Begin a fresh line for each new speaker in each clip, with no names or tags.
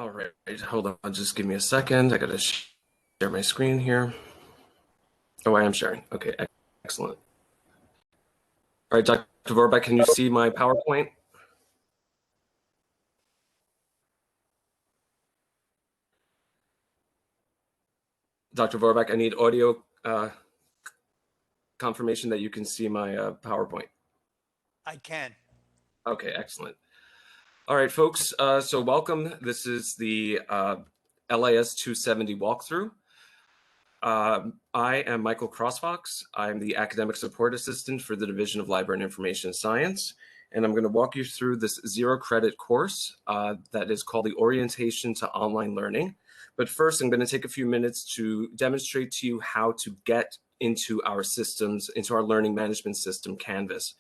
All right, hold on, just give me a second. I gotta share my screen here. Oh, I am sharing. Okay, excellent. All right, Dr. Vorbach, can you see my PowerPoint? Dr. Vorbach, I need audio confirmation that you can see my PowerPoint.
I can.
Okay, excellent. All right, folks, so welcome. This is the LIS 270 walkthrough. I am Michael Crossfox. I'm the Academic Support Assistant for the Division of Library and Information Science, and I'm going to walk you through this zero-credit course that is called the Orientation to Online Learning. But first, I'm going to take a few minutes to demonstrate to you how to get into our systems, into our learning management system, Canvas.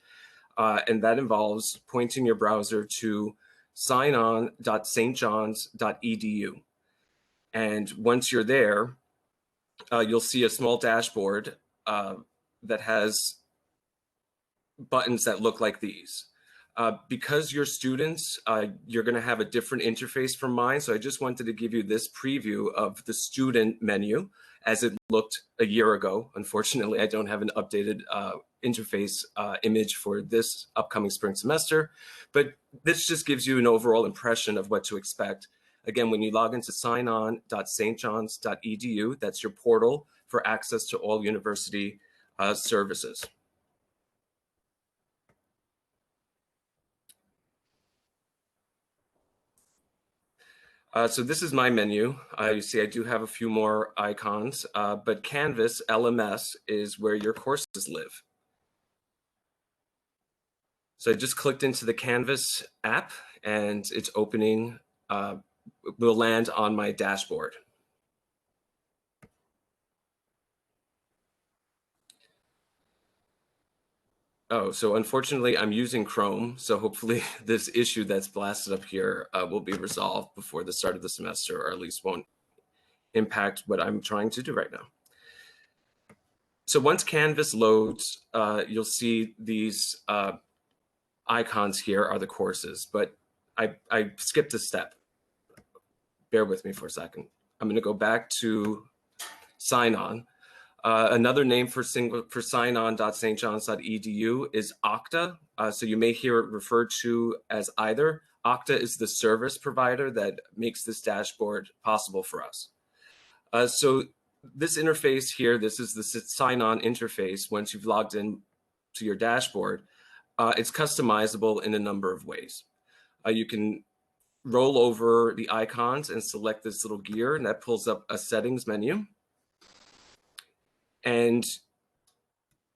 And that involves pointing your browser to signon.stjohns.edu. And once you're there, you'll see a small dashboard that has buttons that look like these. Because you're students, you're going to have a different interface from mine. So I just wanted to give you this preview of the student menu as it looked a year ago. Unfortunately, I don't have an updated interface image for this upcoming spring semester, but this just gives you an overall impression of what to expect. Again, when you log into signon.stjohns.edu, that's your portal for access to all university services. So this is my menu. You see I do have a few more icons, but Canvas LMS is where your courses live. So I just clicked into the Canvas app and it's opening, will land on my dashboard. Oh, so unfortunately I'm using Chrome, so hopefully this issue that's blasted up here will be resolved before the start of the semester, or at least won't impact what I'm trying to do right now. So once Canvas loads, you'll see these icons here are the courses, but I skipped a step. Bear with me for a second. I'm going to go back to sign on. Another name for signon.stjohns.edu is Okta. So you may hear it referred to as either. Okta is the service provider that makes this dashboard possible for us. So this interface here, this is the sign-on interface. Once you've logged in to your dashboard, it's customizable in a number of ways. You can roll over the icons and select this little gear, and that pulls up a settings menu. And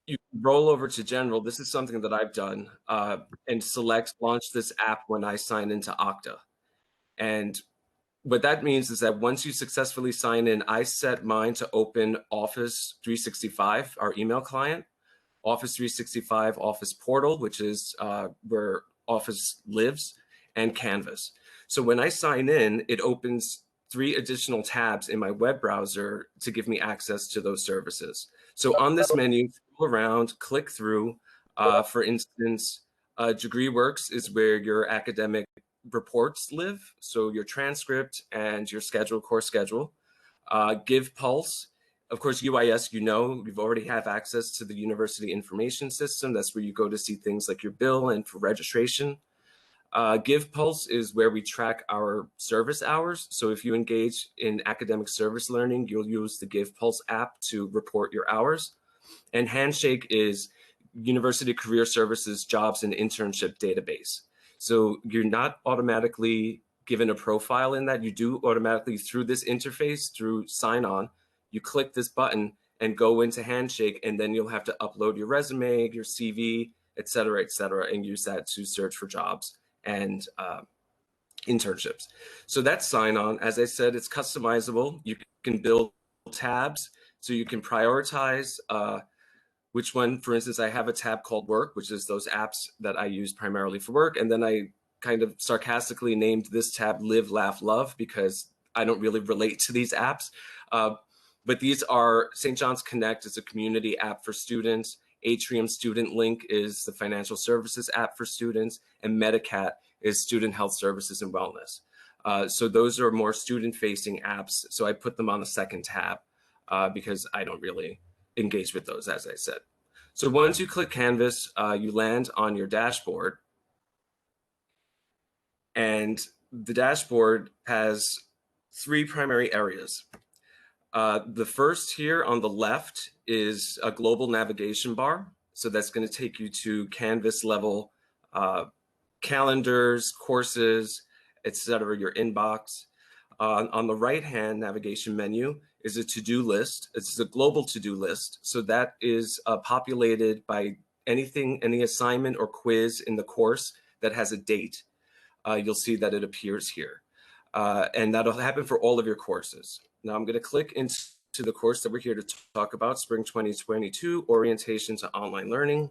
you can roll over to general. This is something that I've done, and select launch this app when I sign into Okta. And what that means is that once you successfully sign in, I set mine to open Office 365, our email client, Office 365 Office Portal, which is where Office lives, and Canvas. So when I sign in, it opens 3 additional tabs in my web browser to give me access to those services. So on this menu, scroll around, click through. For instance, DegreeWorks is where your academic reports live, so your transcript and your course schedule. GivePulse, of course, UIS, you've already have access to the university information system. That's where you go to see things like your bill and for registration. GivePulse is where we track our service hours. So if you engage in academic service learning, you'll use the GivePulse app to report your hours. And Handshake is University Career Services jobs and internship database. So you're not automatically given a profile in that. You do automatically through this interface, through sign on, you click this button and go into Handshake, and then you'll have to upload your resume, your CV, et cetera, and use that to search for jobs and internships. So that's sign on. As I said, it's customizable. You can build tabs, so you can prioritize which one. For instance, I have a tab called Work, which is those apps that I use primarily for work. And then I kind of sarcastically named this tab Live, Laugh, Love, because I don't really relate to these apps. But these are St. John's Connect is a community app for students. Atrium Student Link is the financial services app for students, and Medicat is student health services and wellness. So those are more student-facing apps. So I put them on the second tab because I don't really engage with those, as I said. So once you click Canvas, you land on your dashboard. And the dashboard has three primary areas. The first here on the left is a global navigation bar. So that's going to take you to Canvas level calendars, courses, etc., your inbox. On the right-hand navigation menu is a to-do list. It's a global to-do list. So that is populated by anything, any assignment or quiz in the course that has a date. You'll see that it appears here. And that'll happen for all of your courses. Now I'm going to click into the course that we're here to talk about, Spring 2022, Orientation to Online Learning.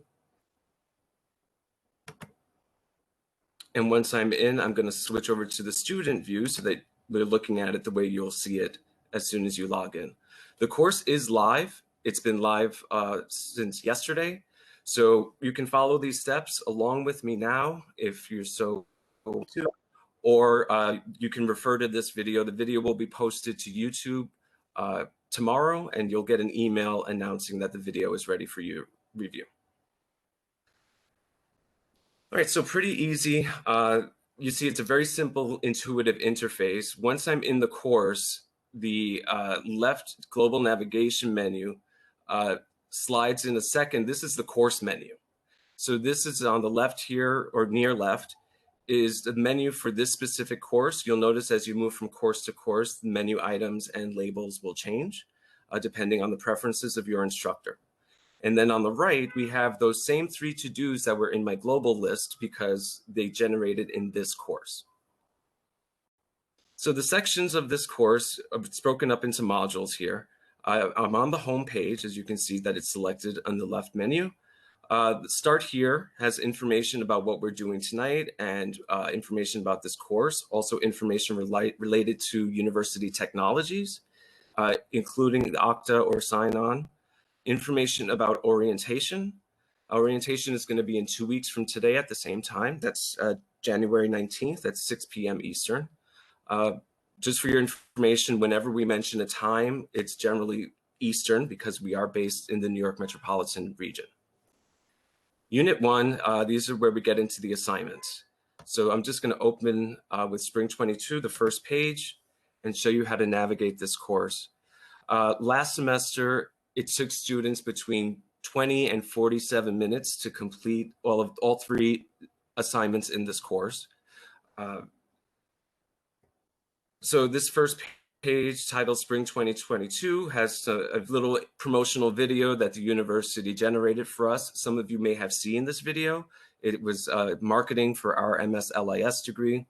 And once I'm in, I'm going to switch over to the student view so that we're looking at it the way you'll see it as soon as you log in. The course is live. It's been live since yesterday. So you can follow these steps along with me now if you're so to, or you can refer to this video. The video will be posted to YouTube tomorrow, and you'll get an email announcing that the video is ready for you review. All right, so pretty easy. You see, it's a very simple, intuitive interface. Once I'm in the course, the left global navigation menu slides in a second. This is the course menu. So this is on the left here, or near left, is the menu for this specific course. You'll notice as you move from course to course, the menu items and labels will change depending on the preferences of your instructor. And then on the right, we have those same three to-dos that were in my global list because they generated in this course. So the sections of this course, it's broken up into modules here. I'm on the home page, as you can see that it's selected on the left menu. Start here has information about what we're doing tonight and information about this course, also information related to university technologies, including the Okta or sign-on, information about orientation. Orientation is going to be in 2 weeks from today at the same time. That's January 19th at 6 p.m. Eastern. Just for your information, whenever we mention a time, it's generally Eastern because we are based in the New York metropolitan region. Unit 1, these are where we get into the assignments. So I'm just going to open with Spring 22, the first page, and show you how to navigate this course. Last semester, it took students between 20 and 47 minutes to complete all three assignments in this course. So this first page titled Spring 2022 has a little promotional video that the university generated for us. Some of you may have seen this video. It was marketing for our MS LIS degree.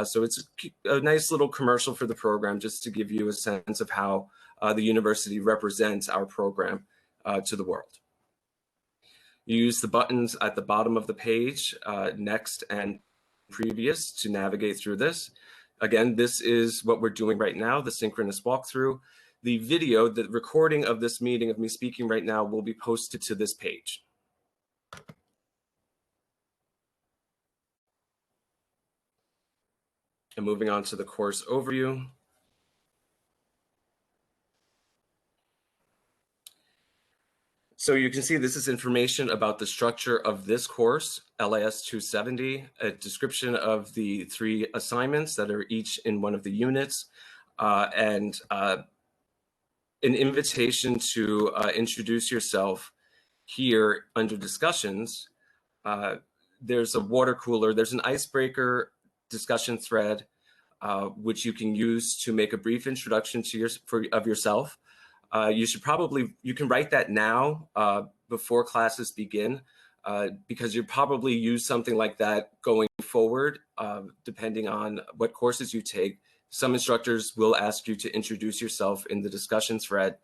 So it's a nice little commercial for the program just to give you a sense of how the university represents our program to the world. You use the buttons at the bottom of the page, next and previous, to navigate through this. Again, this is what we're doing right now, the synchronous walkthrough. The video, the recording of this meeting of me speaking right now will be posted to this page. And moving on to the course overview. So you can see this is information about the structure of this course, LIS 270, a description of the three assignments that are each in one of the units, and an invitation to introduce yourself here under discussions. There's a water cooler, there's an icebreaker discussion thread, which you can use to make a brief introduction to yourself. You can write that now before classes begin, because you'll probably use something like that going forward, depending on what courses you take. Some instructors will ask you to introduce yourself in the discussion thread.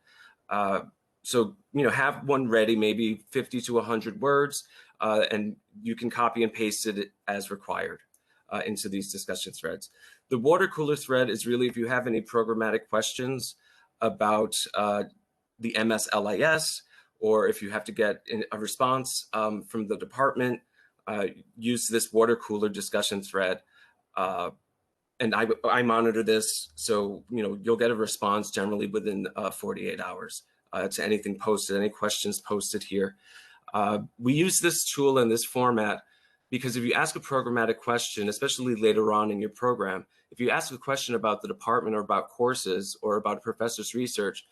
So, have one ready, maybe 50 to 100 words, and you can copy and paste it as required into these discussion threads. The water cooler thread is really if you have any programmatic questions about the MS LIS, or if you have to get a response from the department, use this water cooler discussion thread and I monitor this, so you'll get a response generally within 48 hours to anything posted, any questions posted here. We use this tool in this format because if you ask a programmatic question, especially later on in your program, if you ask a question about the department or about courses or about a professor's research,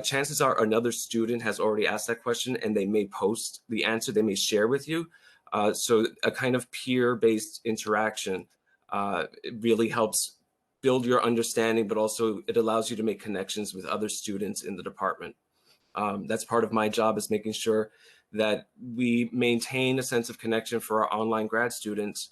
chances are another student has already asked that question and they may post the answer, they may share with you. So a kind of peer-based interaction it really helps build your understanding, but also it allows you to make connections with other students in the department. That's part of my job, is making sure that we maintain a sense of connection for our online grad students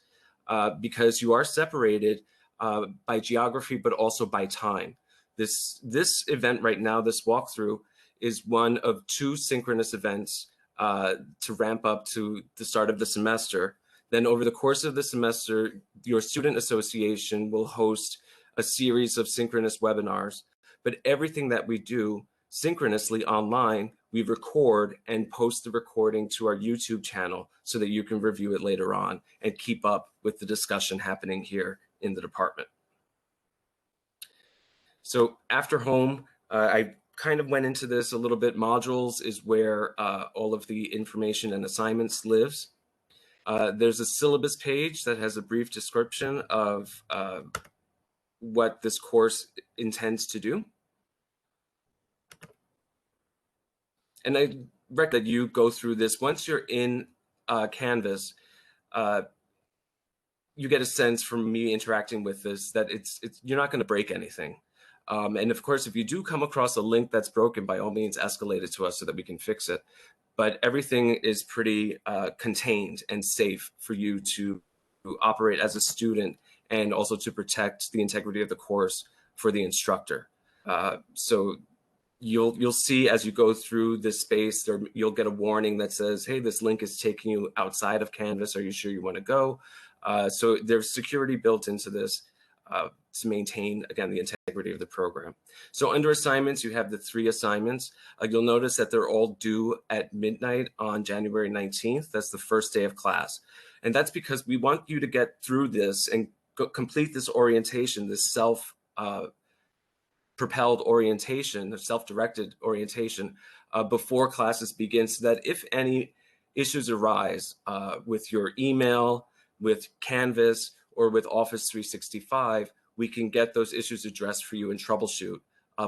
because you are separated by geography, but also by time. This event right now, this walkthrough, is one of 2 synchronous events to ramp up to the start of the semester. Then over the course of the semester, your student association will host a series of synchronous webinars, but everything that we do synchronously online, we record and post the recording to our YouTube channel so that you can review it later on and keep up with the discussion happening here in the department. So after home, I kind of went into this a little bit. Modules is where all of the information and assignments lives. There's a syllabus page that has a brief description of what this course intends to do. And I recommend that you go through this. Once you're in Canvas, you get a sense from me interacting with this that you're not going to break anything. And of course, if you do come across a link that's broken, by all means, escalate it to us so that we can fix it. But everything is pretty contained and safe for you to operate as a student, and also to protect the integrity of the course for the instructor. So you'll see as you go through this space, you'll get a warning that says, hey, this link is taking you outside of Canvas. Are you sure you want to go? So there's security built into this to maintain, again, the integrity of the program. So under assignments, you have the 3 assignments. You'll notice that they're all due at midnight on January 19th. That's the first day of class. And that's because we want you to get through this and complete this orientation, this self-propelled orientation, the self-directed orientation before classes begin, so that if any issues arise with your email, with Canvas, or with Office 365, we can get those issues addressed for you and troubleshoot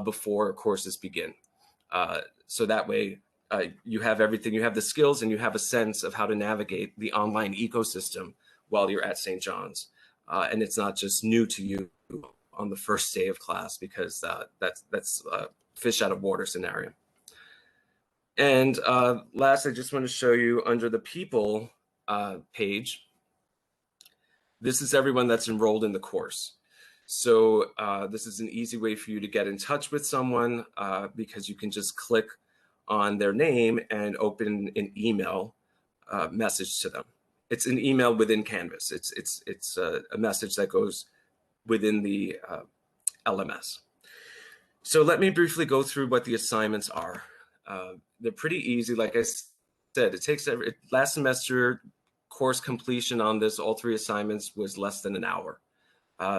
before courses begin. So that way you have everything, you have the skills, and you have a sense of how to navigate the online ecosystem while you're at St. John's. And it's not just new to you on the first day of class, because that's a fish out of water scenario. And last, I just want to show you under the people page, this is everyone that's enrolled in the course. So this is an easy way for you to get in touch with someone because you can just click on their name and open an email message to them. It's an email within Canvas. It's a message that goes within the LMS. So let me briefly go through what the assignments are. They're pretty easy. Like I said, it takes last semester course completion on this, all 3 assignments, was less than an hour.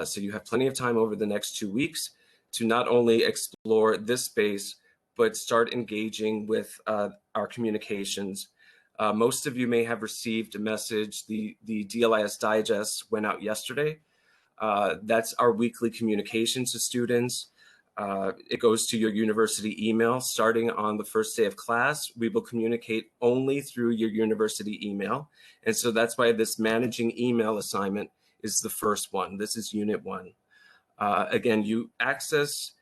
So you have plenty of time over the next 2 weeks to not only explore this space, but start engaging with our communications. Most of you may have received a message. The DLIS Digest went out yesterday. That's our weekly communication to students. It goes to your university email. Starting on the first day of class, we will communicate only through your university email. And so that's why this managing email assignment is the first one. This is Unit 1. Again, you access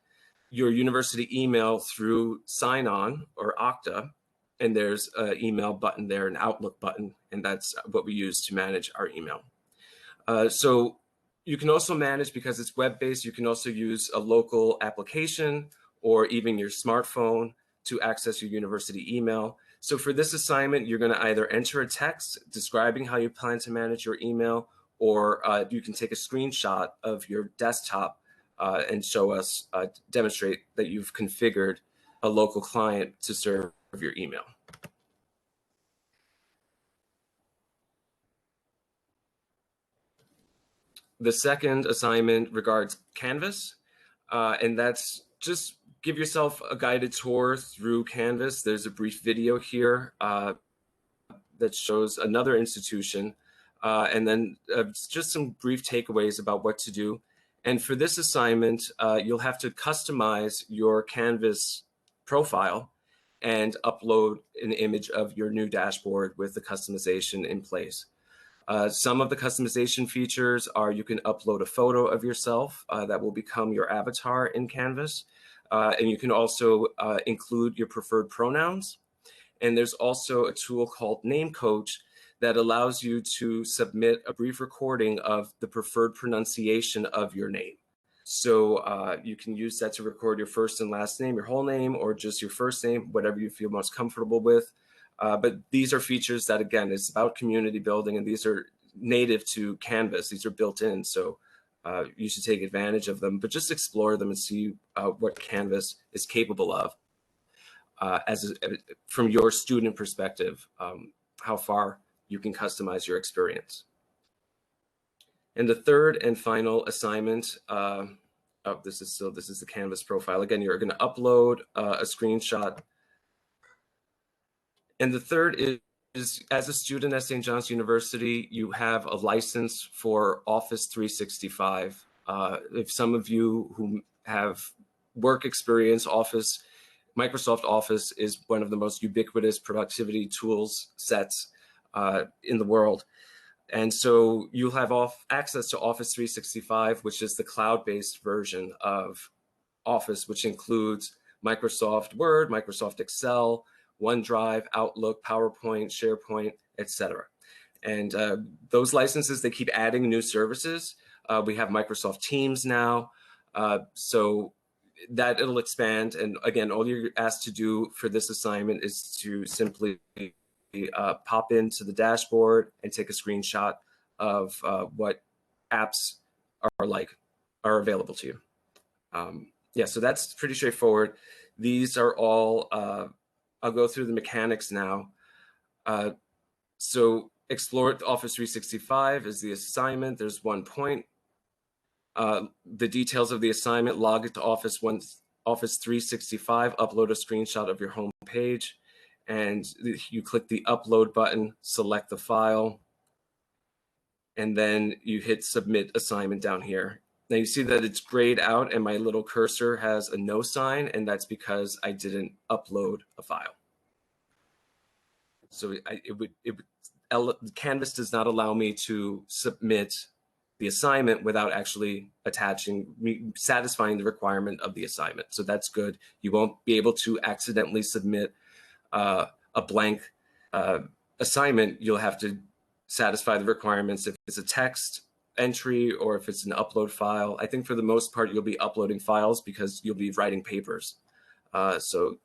your university email through sign-on or Okta, and there's an email button there, an Outlook button, and that's what we use to manage our email. So you can also manage, because it's web-based, you can also use a local application or even your smartphone to access your university email. So for this assignment, you're going to either enter a text describing how you plan to manage your email, or you can take a screenshot of your desktop and show us, demonstrate that you've configured a local client to serve your email. The second assignment regards Canvas, and that's just give yourself a guided tour through Canvas. There's a brief video here that shows another institution, and then just some brief takeaways about what to do. And for this assignment, you'll have to customize your Canvas profile and upload an image of your new dashboard with the customization in place. Some of the customization features are you can upload a photo of yourself that will become your avatar in Canvas. And you can also include your preferred pronouns. And there's also a tool called Name Coach that allows you to submit a brief recording of the preferred pronunciation of your name. So you can use that to record your first and last name, your whole name, or just your first name, whatever you feel most comfortable with. But these are features that, again, it's about community building, and these are native to Canvas. These are built in, so you should take advantage of them, but just explore them and see what Canvas is capable of from your student perspective, how far you can customize your experience. And the third and final assignment, this is the Canvas profile. Again, you're going to upload a screenshot. And the third is as a student at St. John's University, you have a license for Office 365. If some of you who have work experience, Microsoft Office is one of the most ubiquitous productivity tools sets in the world. And so you'll have access to Office 365, which is the cloud-based version of Office, which includes Microsoft Word, Microsoft Excel, OneDrive, Outlook, PowerPoint, SharePoint, etc. And those licenses, they keep adding new services. We have Microsoft Teams now, so that it'll expand. And again, all you're asked to do for this assignment is to simply pop into the dashboard and take a screenshot of what apps are available to you. Yeah, so that's pretty straightforward. These are all, I'll go through the mechanics now. So explore Office 365 is the assignment. There's 1 point. The details of the assignment: log into Office 365, upload a screenshot of your home page, and you click the upload button, select the file, and then you hit submit assignment down here. Now you see that it's grayed out and my little cursor has a no sign, and that's because I didn't upload a file. So Canvas does not allow me to submit the assignment without actually satisfying the requirement of the assignment. So that's good. You won't be able to accidentally submit a blank assignment. You'll have to satisfy the requirements if it's a text entry or if it's an upload file. I think for the most part, you'll be uploading files because you'll be writing papers. So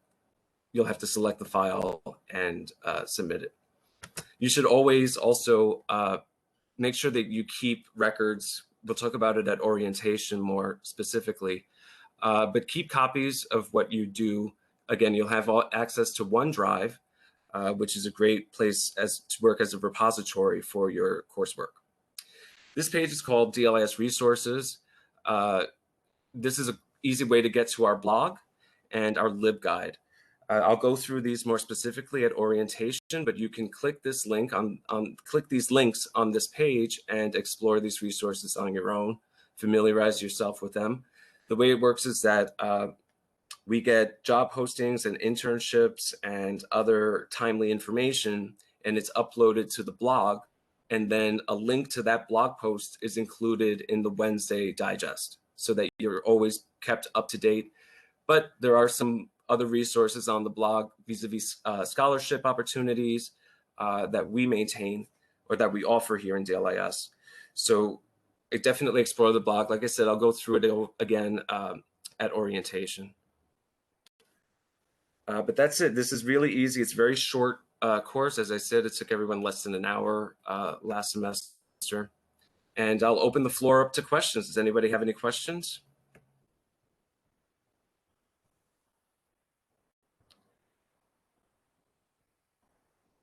you'll have to select the file and submit it. You should always also make sure that you keep records. We'll talk about it at orientation more specifically, but keep copies of what you do. Again, you'll have access to OneDrive, which is a great place to work as a repository for your coursework. This page is called DLIS Resources. This is an easy way to get to our blog and our LibGuide. I'll go through these more specifically at orientation, but you can click this link click these links on this page and explore these resources on your own. Familiarize yourself with them. The way it works is that we get job postings and internships and other timely information, and it's uploaded to the blog. And then a link to that blog post is included in the Wednesday digest so that you're always kept up to date. But there are some other resources on the blog vis-a-vis scholarship opportunities that we maintain or that we offer here in DLIS. So I definitely explore the blog. Like I said, I'll go through it again at orientation. But that's it. This is really easy. It's a very short course. As I said, it took everyone less than an hour last semester. And I'll open the floor up to questions. Does anybody have any questions?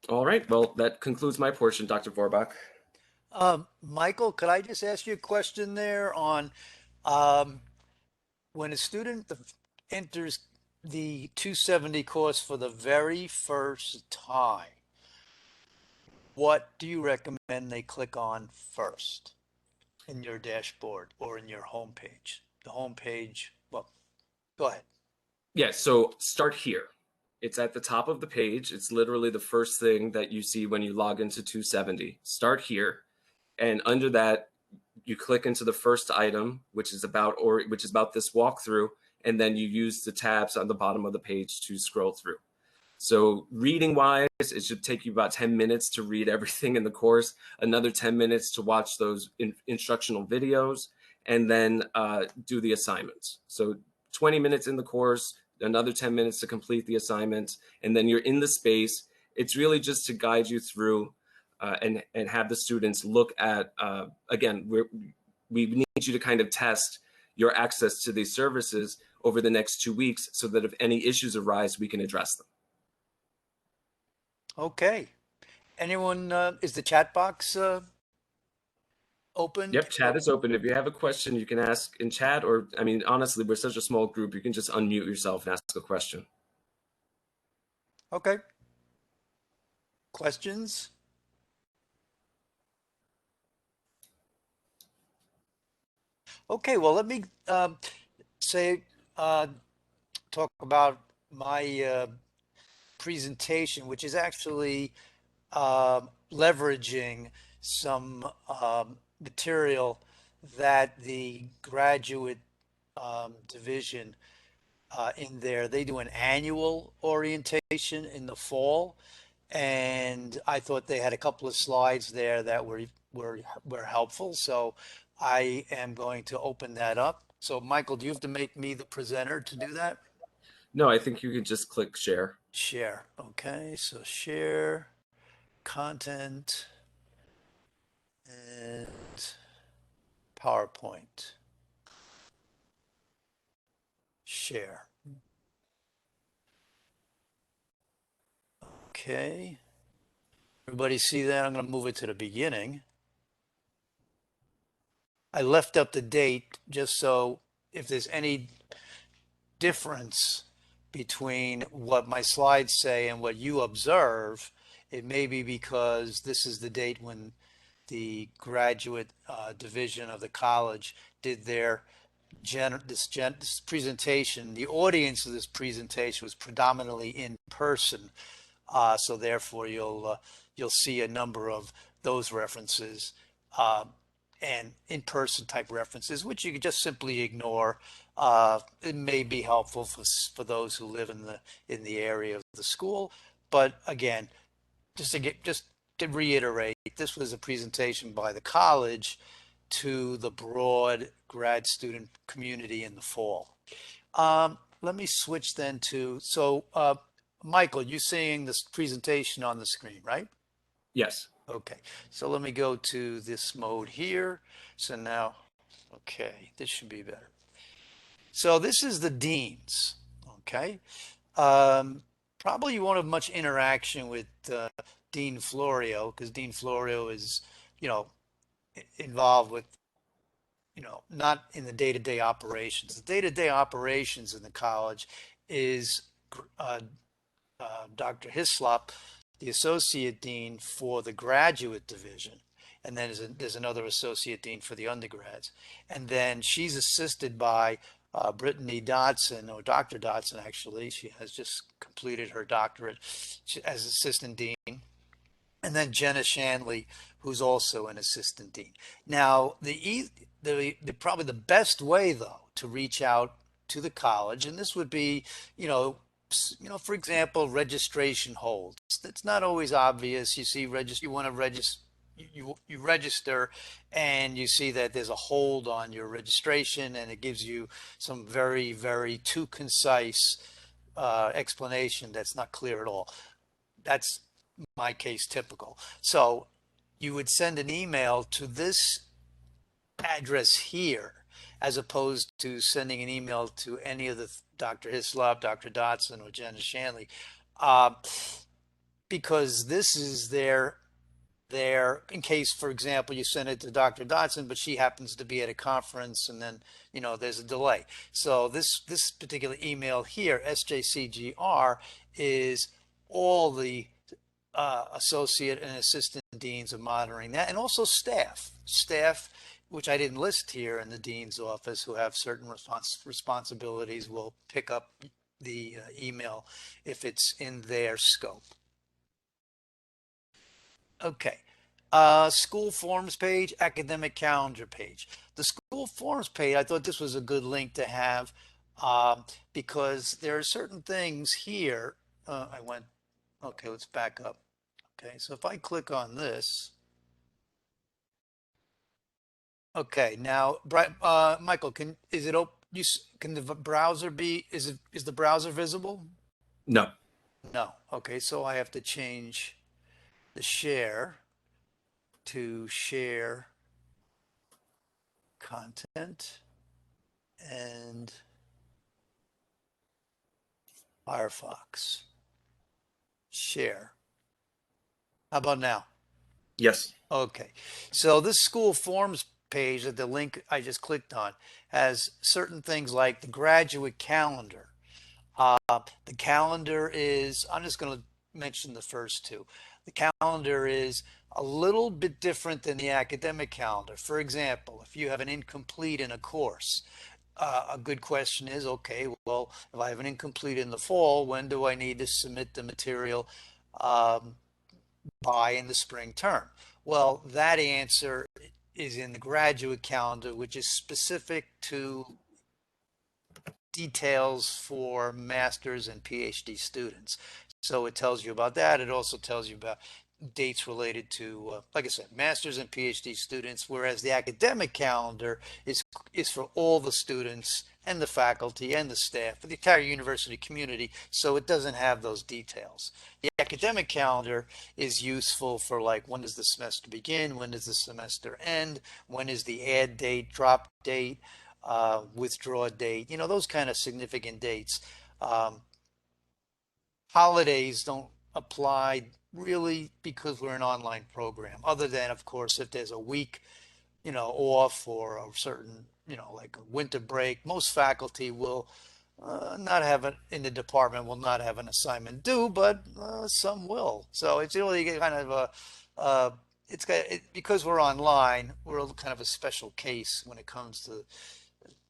All right. Well, that concludes my portion, Dr. Vorbach.
Michael, could I just ask you a question there on um, when a student enters the 270 course for the very first time, what do you recommend they click on first in your dashboard or in your homepage? The homepage, well, go ahead.
Yeah, so start here. It's at the top of the page. It's literally the first thing that you see when you log into 270. Start here, and under that, you click into the first item, which is about this walkthrough, and then you use the tabs on the bottom of the page to scroll through. So reading wise, it should take you about 10 minutes to read everything in the course, another 10 minutes to watch those instructional videos, and then do the assignments. So 20 minutes in the course, another 10 minutes to complete the assignment, and then you're in the space. It's really just to guide you through and have the students look at, again, we need you to kind of test your access to these services over the next 2 weeks so that if any issues arise, we can address them.
Okay. Anyone, is the chat box opened?
Yep, chat is open. If you have a question, you can ask in chat, or I mean, honestly, we're such a small group, you can just unmute yourself and ask a question.
Okay. Questions? Okay, well, let me say, talk about my presentation, which is actually leveraging some material that the graduate division in there, they do an annual orientation in the fall. And I thought they had a couple of slides there that were helpful. So I am going to open that up. So Michael, do you have to make me the presenter to do that?
No, I think you can just click share.
Share. Okay, so share content and PowerPoint. Share. Okay. Everybody see that? I'm going to move it to the beginning. I left up the date just so if there's any difference between what my slides say and what you observe, it may be because this is the date when the graduate division of the college did their this presentation. The audience of this presentation was predominantly in person, so therefore you'll see a number of those references and in-person type references, which you could just simply ignore. It may be helpful for those who live in the area of the school, but again, just to reiterate, this was a presentation by the college to the broad grad student community in the fall. Let me switch then to, so Michael, you're seeing this presentation on the screen, right?
Yes.
Okay, so let me go to this mode here. So now, okay, this should be better. So this is the deans, okay? Probably you won't have much interaction with Dean Florio because Dean Florio is, you know, involved with, not in the day-to-day operations. The day-to-day operations in the college is uh, Dr. Hislop, the associate dean for the graduate division. And then there's another associate dean for the undergrads. And then she's assisted by Brittany Dodson, or Dr. Dodson, actually. She has just completed her doctorate as assistant dean. And then Jenna Shanley, who's also an assistant dean. Now, probably the best way, though, to reach out to the college, and this would be, for example, registration holds. It's not always obvious. You see, you want to register. You register and you see that there's a hold on your registration, and it gives you some very, very too concise explanation that's not clear at all. That's my case typical. So you would send an email to this address here, as opposed to sending an email to any of the Dr. Hislop, Dr. Dotson, or Jenna Shanley, because this is their there in case, for example, you send it to Dr. Dodson, but she happens to be at a conference and then, there's a delay. So this particular email here, SJCGR, is all the associate and assistant deans of monitoring that, and also staff, which I didn't list here in the dean's office, who have certain responsibilities, will pick up the email if it's in their scope. Okay. School forms page, academic calendar page. The school forms page, I thought this was a good link to have, because there are certain things here. Okay, let's back up. Okay, so if I click on this, okay, now, Michael, can the browser is the browser visible?
No.
No. Okay, so I have to change the share to share content and Firefox share. How about now?
Yes.
Okay, so this school forms page that the link I just clicked on has certain things like the graduate calendar. The calendar is, I'm just going to mention the first two. The calendar is a little bit different than the academic calendar. For example, if you have an incomplete in a course, a good question is, okay, well, if I have an incomplete in the fall, when do I need to submit the material by in the spring term? Well, that answer is in the graduate calendar, which is specific to details for master's and PhD students. So it tells you about that. It also tells you about dates related to, like I said, master's and PhD students, whereas the academic calendar is for all the students and the faculty and the staff for the entire university community, so it doesn't have those details. The academic calendar is useful for, like, when does the semester begin, when does the semester end, when is the add date, drop date, withdraw date, those kind of significant dates. Holidays don't apply really because we're an online program, other than, of course, if there's a week, off, or a certain, like a winter break. Most faculty will not have it in the department, will not have an assignment due, but some will. So it's really kind of because we're online, we're kind of a special case when it comes to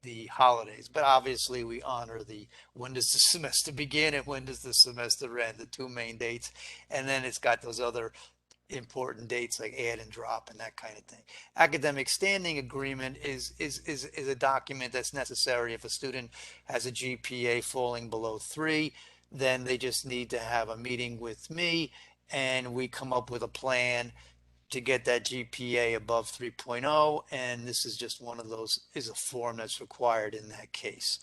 the holidays. But obviously we honor the when does the semester begin and when does the semester end, the two main dates. And then it's got those other important dates like add and drop and that kind of thing. Academic standing agreement is a document that's necessary if a student has a GPA falling below 3. Then they just need to have a meeting with me, and we come up with a plan to get that GPA above 3.0, and this is just one of those, is a form that's required in that case.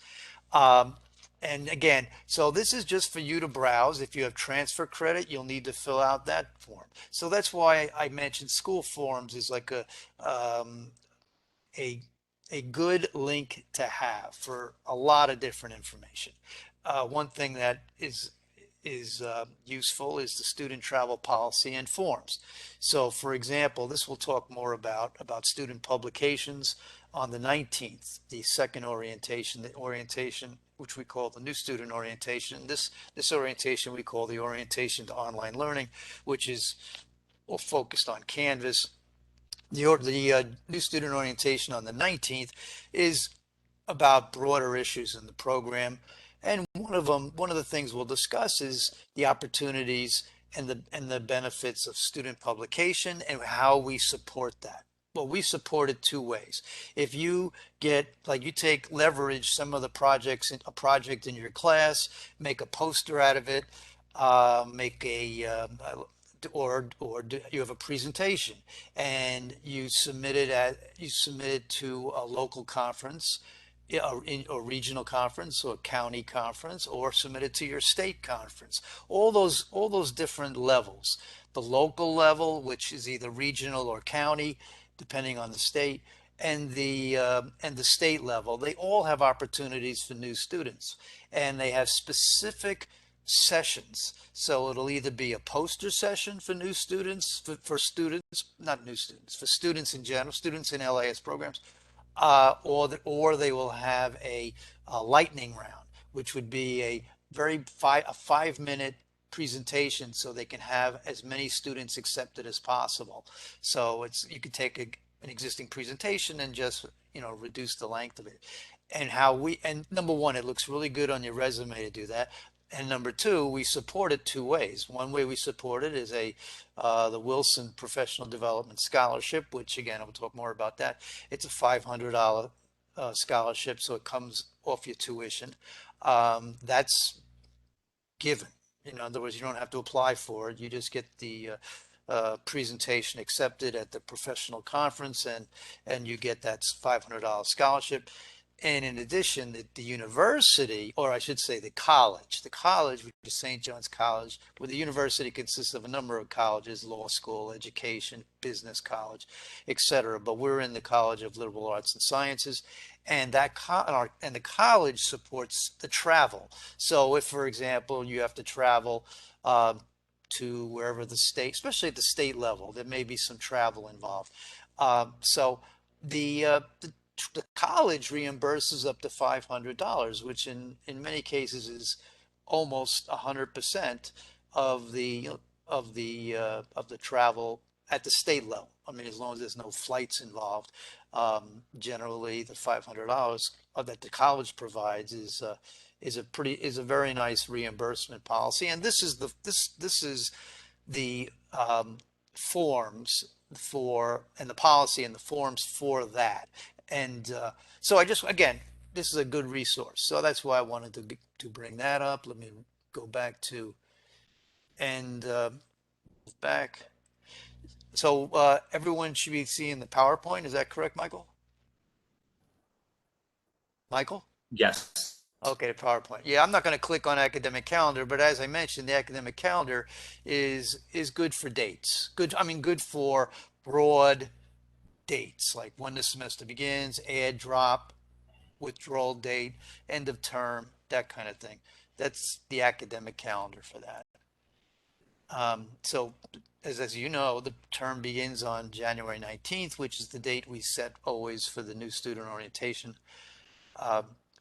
And again, so this is just for you to browse. If you have transfer credit, you'll need to fill out that form. So that's why I mentioned school forms is like a good link to have for a lot of different information. One thing that is useful is the student travel policy and forms. So for example, this will talk more about student publications on the 19th, the second orientation, the orientation which we call the new student orientation. This orientation we call the orientation to online learning, which is focused on Canvas. The new student orientation on the 19th is about broader issues in the program. And one of the things we'll discuss is the opportunities and the benefits of student publication and how we support that. Well, we support it two ways. If you leverage some of the projects in a project in your class, make a poster out of it, make or you have a presentation and you submit it to a local conference, a regional conference or a county conference, or submit it to your state conference. All those different levels. The local level, which is either regional or county, depending on the state, and the state level, they all have opportunities for new students, and they have specific sessions. So it'll either be a poster session for new students, for students, not new students, for students in general, students in LIS programs, or they will have a lightning round, which would be a 5 minute presentation, so they can have as many students accepted as possible. So you could take an existing presentation and just reduce the length of it. And number one, it looks really good on your resume to do that. And number two, we support it two ways. One way we support it is the Wilson Professional Development Scholarship, which again, I'll talk more about that. It's a $500 scholarship, so it comes off your tuition. That's given. In other words, you don't have to apply for it. You just get the presentation accepted at the professional conference, and you get that $500 scholarship. And in addition, the university, or I should say the college, which is St. John's College, where the university consists of a number of colleges, law school, education, business college, etc. But we're in the College of Liberal Arts and Sciences, and the college supports the travel. So if, for example, you have to travel to wherever the state, especially at the state level, there may be some travel involved. So the college reimburses up to $500, which in many cases is almost 100% of the travel at the state level. I mean, as long as there's no flights involved, generally the $500 that the college provides is a very nice reimbursement policy. And this is the forms and the policy and the forms for that. And so again, this is a good resource. So that's why I wanted to bring that up. Let me go back to, and back. So everyone should be seeing the PowerPoint. Is that correct, Michael? Michael?
Yes.
Okay, PowerPoint. Yeah, I'm not going to click on academic calendar, but as I mentioned, the academic calendar is good for dates. Good for broad dates, like when the semester begins, add, drop, withdrawal date, end of term, that kind of thing. That's the academic calendar for that. So as you know, the term begins on January 19th, which is the date we set always for the new student orientation,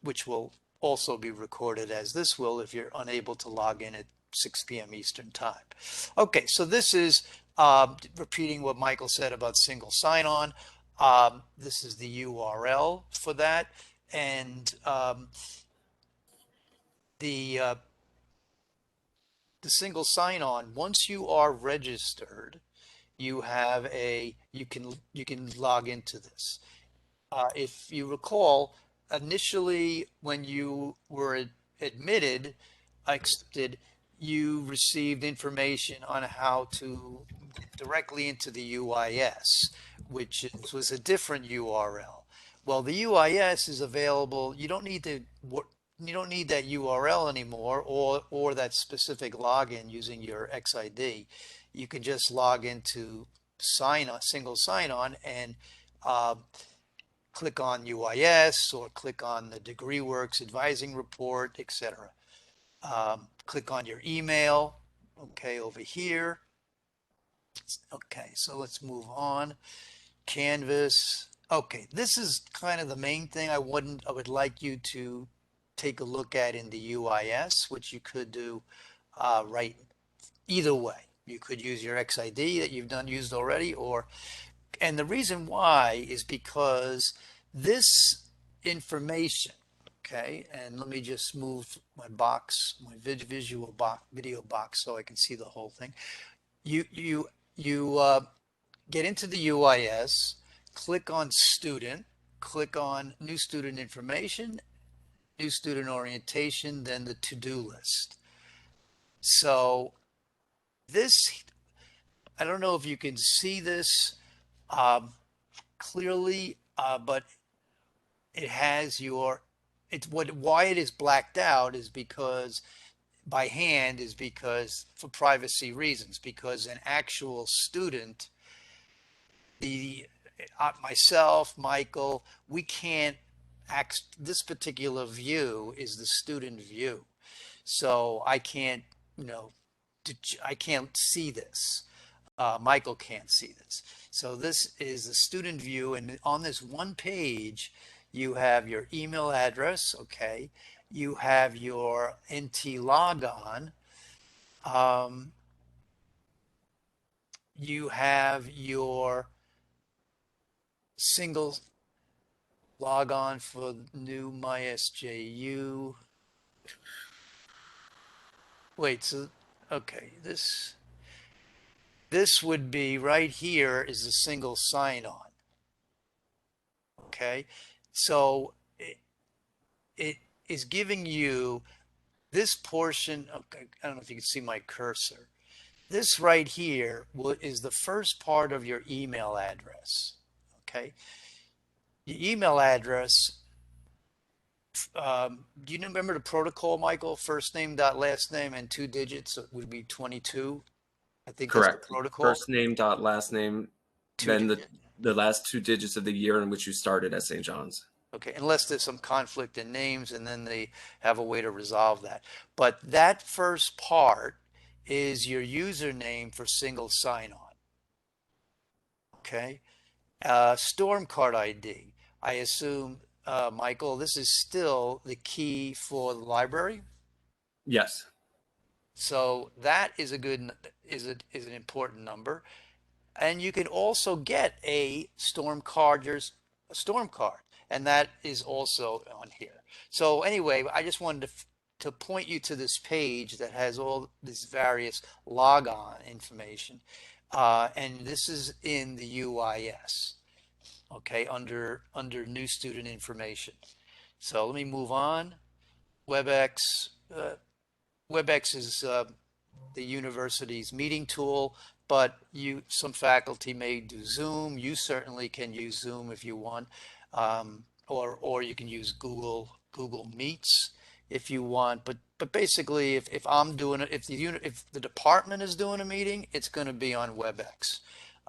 which will also be recorded as this will if you're unable to log in at 6 p.m. Eastern time. Okay, so this is repeating what Michael said about single sign-on. This is the URL for that, and the single sign-on. Once you are registered, you can log into this. If you recall, initially when you were admitted, accepted, you received information on how to get directly into the UIS, which was a different URL. Well, the UIS is available. You don't need that URL anymore, or that specific login using your XID. You can just log into single sign-on, and click on UIS or click on the DegreeWorks advising report, etc. Click on your email, okay, over here. Okay, so let's move on. Canvas. Okay, this is kind of the main thing I would like you to take a look at in the UIS, which you could do right either way. You could use your XID that you've used already, and the reason why is because this information, okay, and let me just move my box, my video box, so I can see the whole thing. You get into the UIS, click on student, click on new student information, new student orientation, then the to-do list. So this, I don't know if you can see this clearly, but it has why it is blacked out is because by hand is because for privacy reasons, because an actual student, myself, Michael, we can't this particular view is the student view. So I can't, you know, I can't see this. Michael can't see this. So this is the student view, and on this one page, you have your email address, okay? You have your NT logon. Um, you have your single logon for new MySJU. Wait, so okay, this would be right here is a single sign-on. Okay, so it is giving you this portion. Okay, I don't know if you can see my cursor. This right here is the first part of your email address. Okay, your email address. Do you remember the protocol, Michael? First name dot last name and 2 digits would be 22. I think that's the
Correct.
protocol.
First name dot last name,
Two
then
digit.
the last 2 digits of the year in which you started at St. John's.
Okay, unless there's some conflict in names and then they have a way to resolve that. But that first part is your username for single sign-on. Okay, storm card ID. I assume, Michael, this is still the key for the library.
Yes.
So that is a good is an important number. And you can also get a storm card, there's a storm card, and that is also on here. So anyway, I just wanted to point you to this page that has all this various logon information. And this is in the UIS, okay, under new student information. So let me move on. WebEx, WebEx is the university's meeting tool, but some faculty may do Zoom. You certainly can use Zoom if you want, or you can use Google Meets if you want. But basically, if I'm doing it, if the department is doing a meeting, it's going to be on WebEx.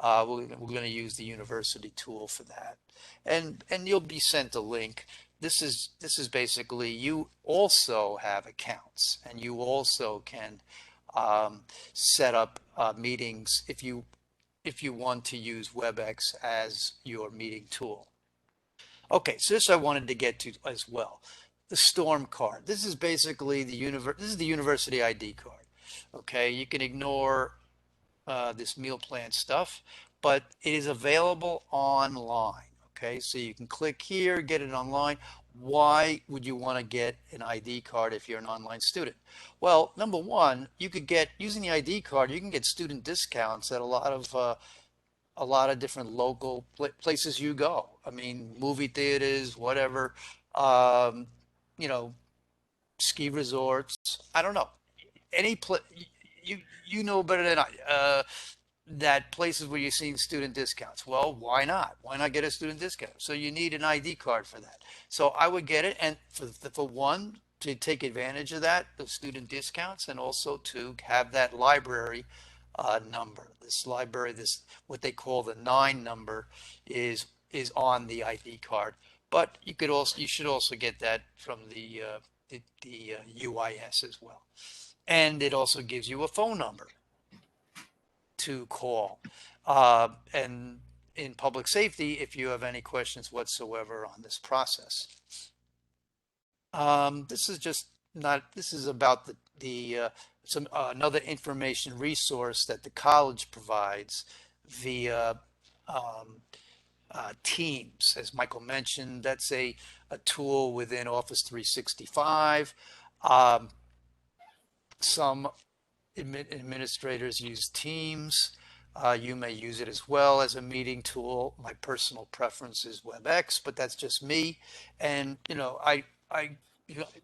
We're going to use the university tool for that, and you'll be sent a link. This is basically, you also have accounts, and you also can set up meetings if you want to use WebEx as your meeting tool. Okay, so this I wanted to get to as well. The Storm card. This is basically this is the university ID card. Okay, you can ignore this meal plan stuff, but it is available online. Okay, so you can click here, get it online. Why would you want to get an ID card if you're an online student? Well, number one, you could get, using the ID card, you can get student discounts at a lot of different local places you go. I mean, movie theaters, whatever, um, you know, ski resorts. I don't know, any place. You know better than I. That places where you're seeing student discounts. Well, why not? Why not get a student discount? So you need an ID card for that. So I would get it, and for one, to take advantage of that, the student discounts, and also to have that library number. This library, this what they call the 9 number, is on the ID card. But you should also get that from the UIS as well, and it also gives you a phone number to call. And in public safety, if you have any questions whatsoever on this process. This is just not, this is about some another information resource that the college provides via Teams. As Michael mentioned, that's a tool within Office 365. Some administrators use Teams. You may use it as well as a meeting tool. My personal preference is WebEx, but that's just me. And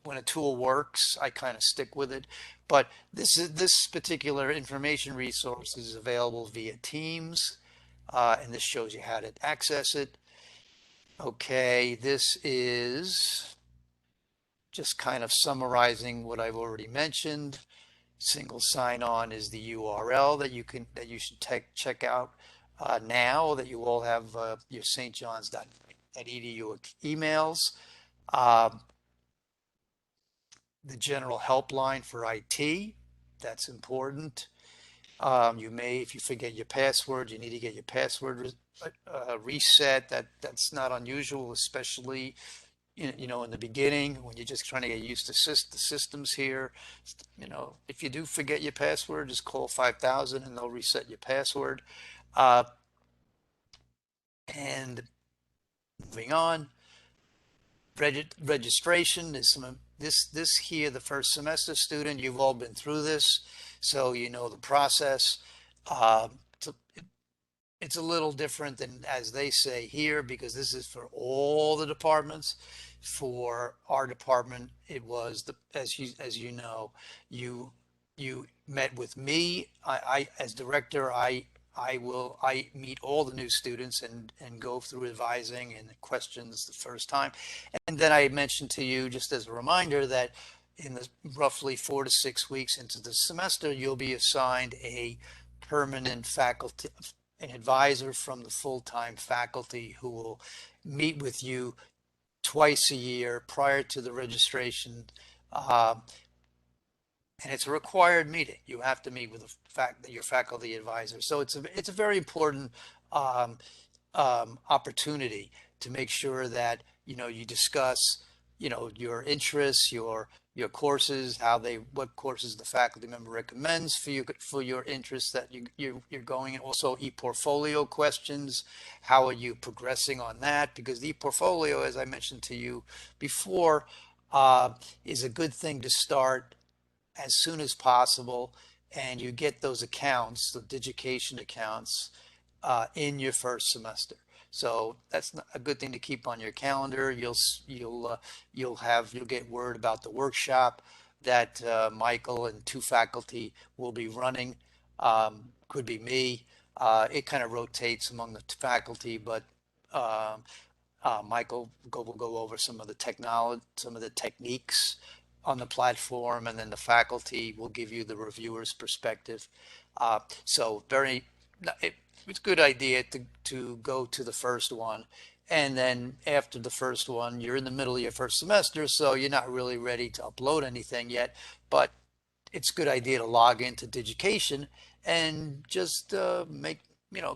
when a tool works, I kind of stick with it. But this particular information resource is available via Teams, and this shows you how to access it. Okay, this is just kind of summarizing what I've already mentioned. Single sign-on is the URL that you should check out now that you all have your stjohns.edu emails. the general helpline for IT. That's important. You may, if you forget your password, you need to get your password reset. That's not unusual, especially in the beginning when you're just trying to get used to the systems here. If you do forget your password, just call 5000 and they'll reset your password. And moving on, registration is this here, the first semester student. You've all been through this, so you know the process. Uh, it's a little different than as they say here, because this is for all the departments. For our department, it was as you know, you met with me. I as director, I meet all the new students and go through advising and questions the first time. And then I mentioned to you, just as a reminder, that in the roughly 4 to 6 weeks into the semester, you'll be assigned a permanent faculty, an advisor from the full-time faculty, who will meet with you twice a year prior to the registration. And it's a required meeting. You have to meet with your faculty advisor. So it's a very important um, opportunity to make sure that you discuss your interests, your courses, what courses the faculty member recommends for your interests that you're going in. Also, e-portfolio questions. How are you progressing on that? Because the e-portfolio, as I mentioned to you before, is a good thing to start as soon as possible, and you get those accounts, the digication accounts, in your first semester. So that's a good thing to keep on your calendar. You'll get word about the workshop that Michael and 2 faculty will be running. Could be me. It kind of rotates among the faculty, but um, Michael will go over some of the technology, some of the techniques on the platform, and then the faculty will give you the reviewer's perspective. So it's a good idea to go to the first one. And then after the first one, you're in the middle of your first semester, so you're not really ready to upload anything yet, but it's a good idea to log into Digication and just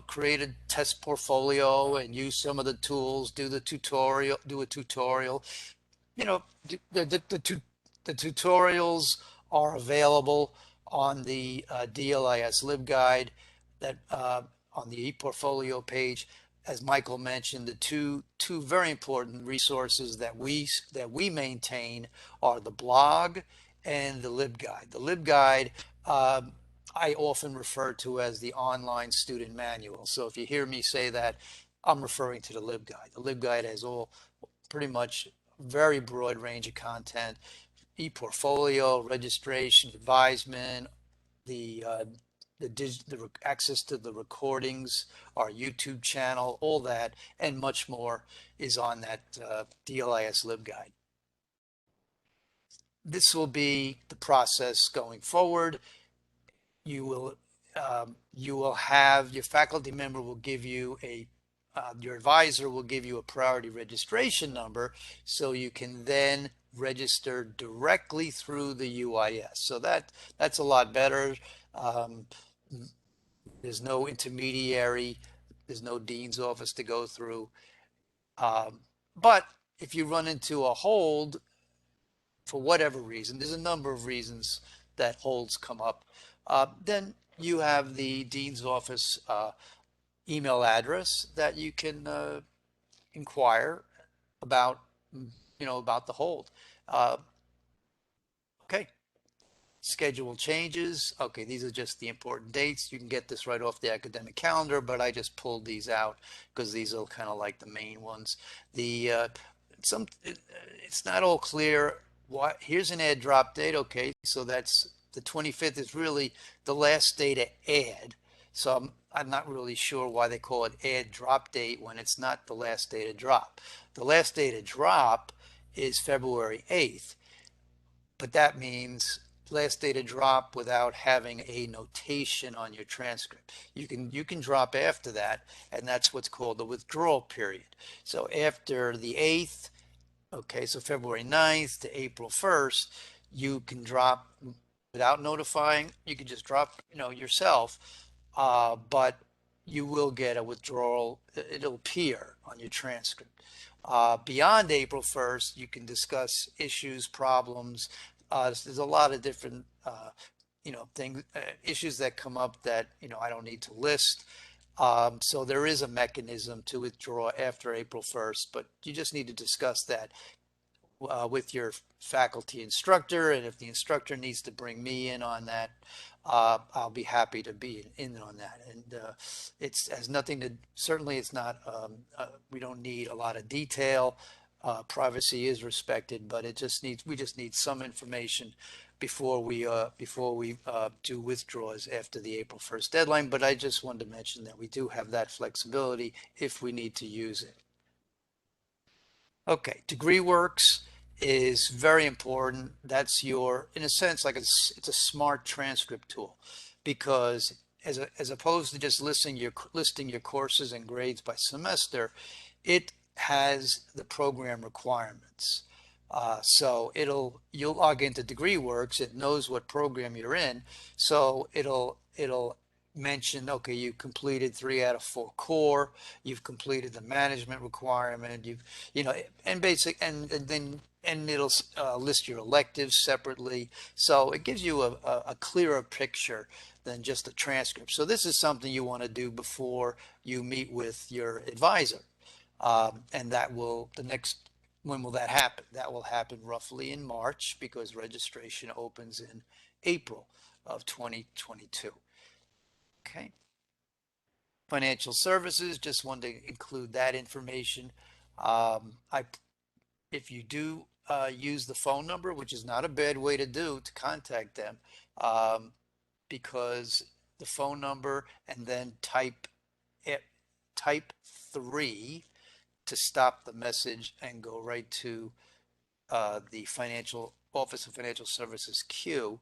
create a test portfolio and use some of the tools, do a tutorial. you know, the tutorials are available on the DLIS LibGuide, that on the ePortfolio page. As Michael mentioned, the two very important resources that we maintain are the blog and the LibGuide. The LibGuide, I often refer to as the online student manual. So if you hear me say that, I'm referring to the LibGuide. The LibGuide has all pretty much very broad range of content: e-portfolio, registration, advisement, the access to the recordings, our YouTube channel, all that, and much more is on that DLIS LibGuide. This will be the process going forward. You will have your faculty member will give you your advisor will give you a priority registration number, so you can then register directly through the UIS. So that's a lot better. There's no intermediary. There's no dean's office to go through. But if you run into a hold for whatever reason, there's a number of reasons that holds come up, then you have the dean's office email address that you can inquire about, about the hold. Okay. Schedule changes. Okay, these are just the important dates. You can get this right off the academic calendar, but I just pulled these out because these are kind of like the main ones. It's not all clear. Here's an add drop date. Okay, so that's the 25th is really the last day to add. So I'm not really sure why they call it add drop date when it's not the last day to drop. The last day to drop is February 8th, but that means last day to drop without having a notation on your transcript. You can drop after that, and that's what's called the withdrawal period. So after the 8th, okay, so February 9th to April 1st, you can drop without notifying. You can just drop, yourself, but you will get a withdrawal. It'll appear on your transcript. Beyond April 1st, you can discuss issues, problems. There's a lot of different, things, issues that come up that, I don't need to list. So there is a mechanism to withdraw after April 1st, but you just need to discuss that with your faculty instructor. And if the instructor needs to bring me in on that, I'll be happy to be in on that. And it's has nothing to, certainly it's not, we don't need a lot of detail. Privacy is respected, but we just need some information before we do withdrawals after the April 1st deadline. But I just wanted to mention that we do have that flexibility if we need to use it. Okay, DegreeWorks is very important. That's your, in a sense, like it's a smart transcript tool, because as opposed to just listing your courses and grades by semester, it has the program requirements. So you'll log into DegreeWorks. It knows what program you're in, so it'll mention, okay, you completed 3 out of 4 core, you've completed the management requirement, and then it'll list your electives separately. So it gives you a clearer picture than just a transcript. So this is something you want to do before you meet with your advisor. And when will that happen? That will happen roughly in March, because registration opens in April of 2022. Okay. Financial services, just wanted to include that information. If you do use the phone number, which is not a bad way to contact them, because the phone number, and then type 3 to stop the message and go right to the Office of Financial Services queue.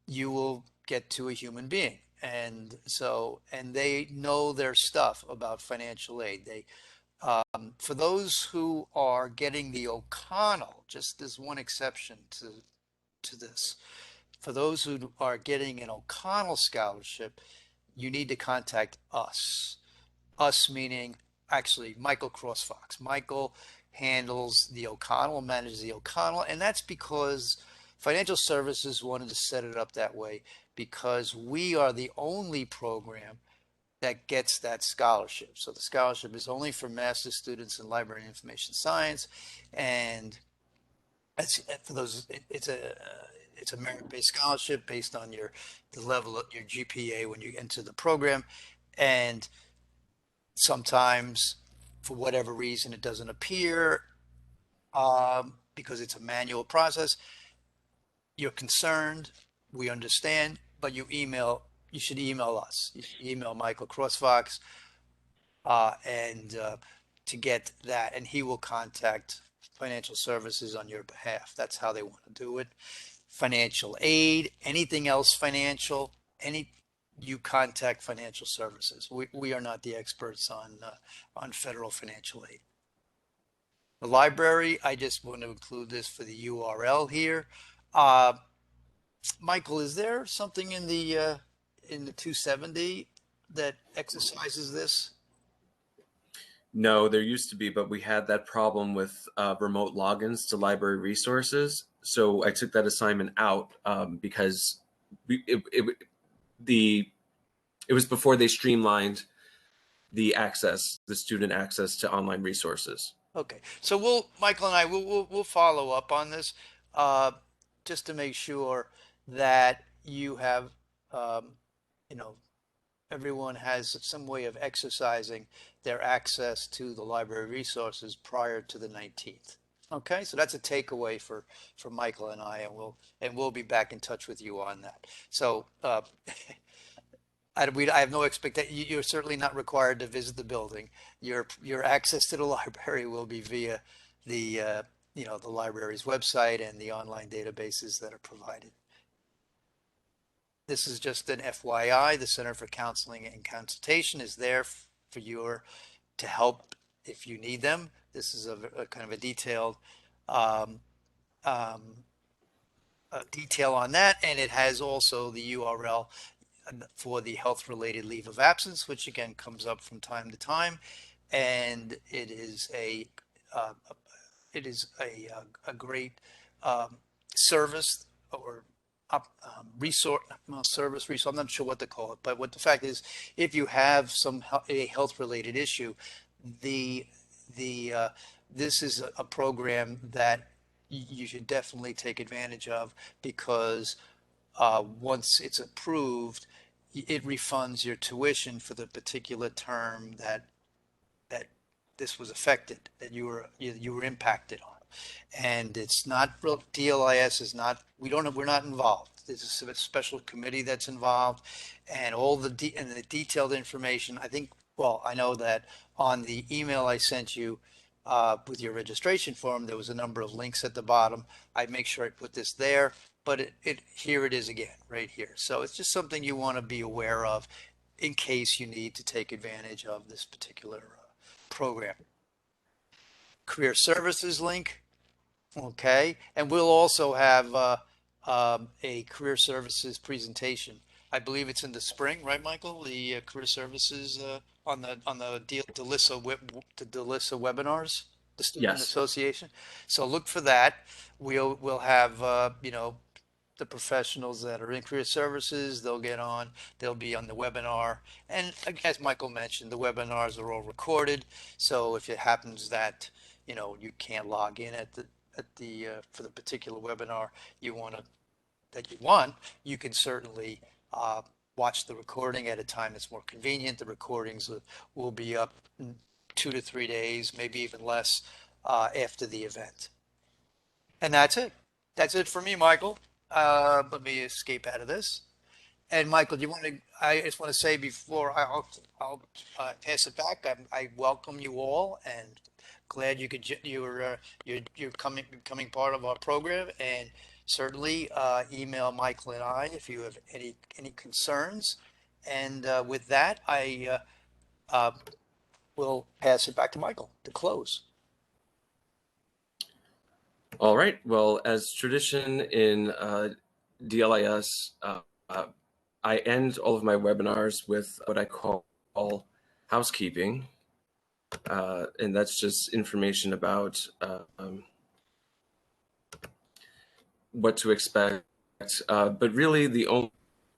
You will get to a human being, and they know their stuff about financial aid. For those who are getting the O'Connell, just there's one exception to this. For those who are getting an O'Connell scholarship, you need to contact us. Us meaning actually Michael Crossfox. Michael handles the O'Connell, manages the O'Connell, and that's because financial services wanted to set it up that way, because we are the only program that gets that scholarship. So the scholarship is only for master's students in library and information science, and for those, it's a merit-based scholarship based on the level of your GPA when you enter the program. And sometimes, for whatever reason, it doesn't appear, because it's a manual process. You're concerned, we understand, but you should email us. You should email Michael Crossfox, and to get that, and he will contact financial services on your behalf. That's how they want to do it. Financial aid, anything else financial, you contact financial services. We are not the experts on federal financial aid. The library, I just want to include this for the URL here. Michael, is there something in the 270 that exercises this?
No, there used to be, but we had that problem with remote logins to library resources. So I took that assignment out because it was before they streamlined the student access to online resources.
Okay, so Michael and I we'll follow up on this, just to make sure that you have, you know, everyone has some way of exercising their access to the library resources prior to the 19th. Okay, so that's a takeaway for Michael and I, and we'll be back in touch with you on that. So I have no expectation. You're certainly not required to visit the building. Your access to the library will be via the the library's website and the online databases that are provided. This is just an FYI. The Center for Counseling and Consultation is there for you to help if you need them. This is a kind of a detailed detail on that, and it has also the URL for the health related leave of absence, which again comes up from time to time. And uh, a great service or resource, well, service resource. I'm not sure what to call it, but what the fact is, if you have a health related issue, the the this is a program that you should definitely take advantage of, because once it's approved, it refunds your tuition for the particular term that this was affected, that you were impacted on. And it's not real, DLIS is not, we're not involved. There's a special committee that's involved, and all and the detailed information. I think, well, I know that on the email I sent you with your registration form, there was a number of links at the bottom. I make sure I put this there, but here it is again, right here. So it's just something you want to be aware of in case you need to take advantage of this particular program. Career services link. Okay, and we'll also have a career services presentation. I believe it's in the spring, right, Michael? The career services on the DeLISA webinars, the Student
Yes.
Association. So look for that. We'll have the professionals that are in career services. They'll get on. They'll be on the webinar. And as Michael mentioned, the webinars are all recorded. So if it happens that you can't log in at the for the particular webinar you can certainly watch the recording at a time that's more convenient. The recordings will be up in 2 to 3 days, maybe even less, after the event. And that's it. That's it for me, Michael. Let me escape out of this. And Michael, do you want to? I just want to say before I'll pass it back. I welcome you all, and glad you're becoming part of our program. And certainly email Michael and I if you have any concerns. And with that, I will pass it back to Michael to close.
All right. Well, as tradition in DLIS, I end all of my webinars with what I call housekeeping. And that's just information about what to expect. But really, the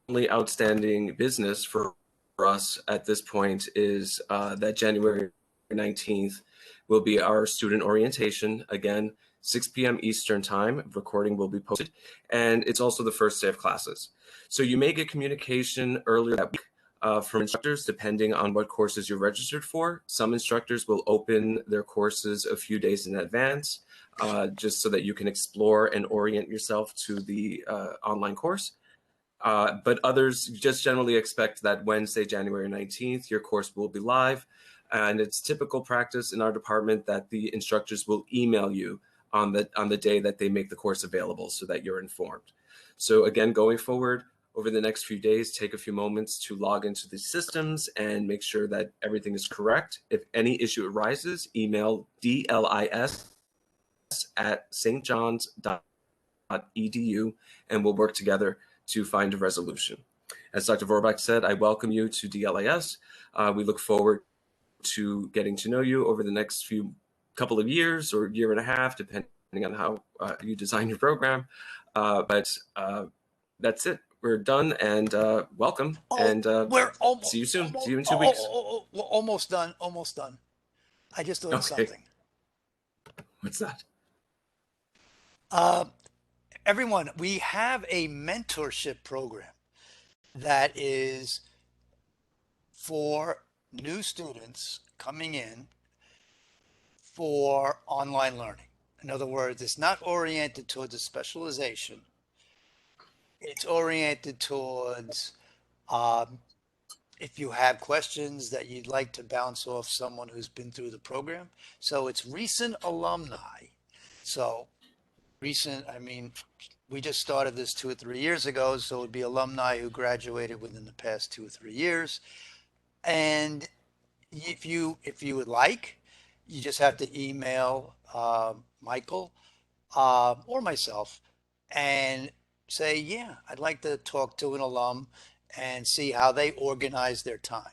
only outstanding business for us at this point is that January 19th will be our student orientation. Again, 6 p.m. Eastern time. Recording will be posted. And it's also the first day of classes. So you may get communication earlier that week from instructors, depending on what courses you're registered for. Some instructors will open their courses a few days in advance, just so that you can explore and orient yourself to the online course. But others just generally expect that Wednesday, January 19th, your course will be live. And it's typical practice in our department that the instructors will email you on the day that they make the course available, so that you're informed. So again, going forward, over the next few days, take a few moments to log into the systems and make sure that everything is correct. If any issue arises, email dlis@stjohns.edu, and we'll work together to find a resolution. As Dr. Vorbach said, I welcome you to DLIS. We look forward to getting to know you over the next couple of years or year and a half, depending on how you design your program. But that's it. We're done, and welcome. And
We're almost
see you soon. See you in 2 weeks.
we're almost done. Almost done. I just learned something.
What's that?
Everyone, we have a mentorship program that is for new students coming in for online learning. In other words, it's not oriented towards a specialization. It's oriented towards if you have questions that you'd like to bounce off someone who's been through the program. So it's recent alumni. So recent, I mean, we just started this 2 or 3 years ago, so it would be alumni who graduated within the past 2 or 3 years. And if you would like, you just have to email Michael or myself, and say, yeah, I'd like to talk to an alum and see how they organize their time.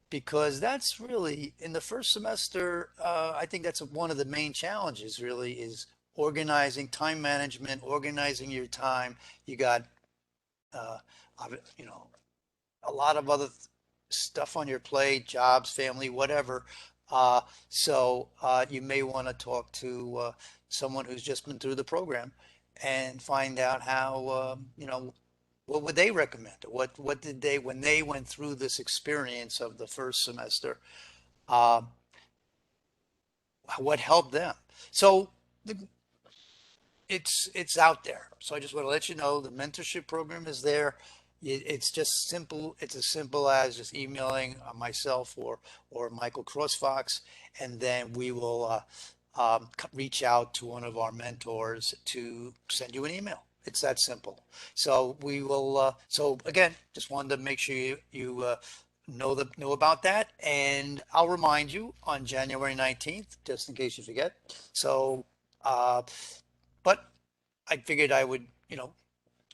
Because that's really in the first semester, I think that's one of the main challenges, really, is organizing time management, organizing your time. You got, uh, you know, a lot of other stuff on your plate, jobs, family, whatever. So you may want to talk to someone who's just been through the program and find out how, what would they recommend? What did they, when they went through this experience of the first semester, uh, what helped them? So the, it's out there. So I just want to let you know the mentorship program is there. It's just simple. It's as simple as just emailing myself or Michael Crossfox, and then we will reach out to one of our mentors to send you an email. It's that simple. So we will. So again, just wanted to make sure you know about that, and I'll remind you on January 19th, just in case you forget. So. But I figured I would,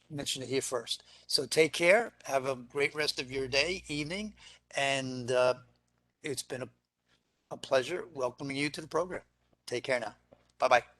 mention it here first. So take care. Have a great rest of your day, evening, and it's been a pleasure welcoming you to the program. Take care now. Bye bye.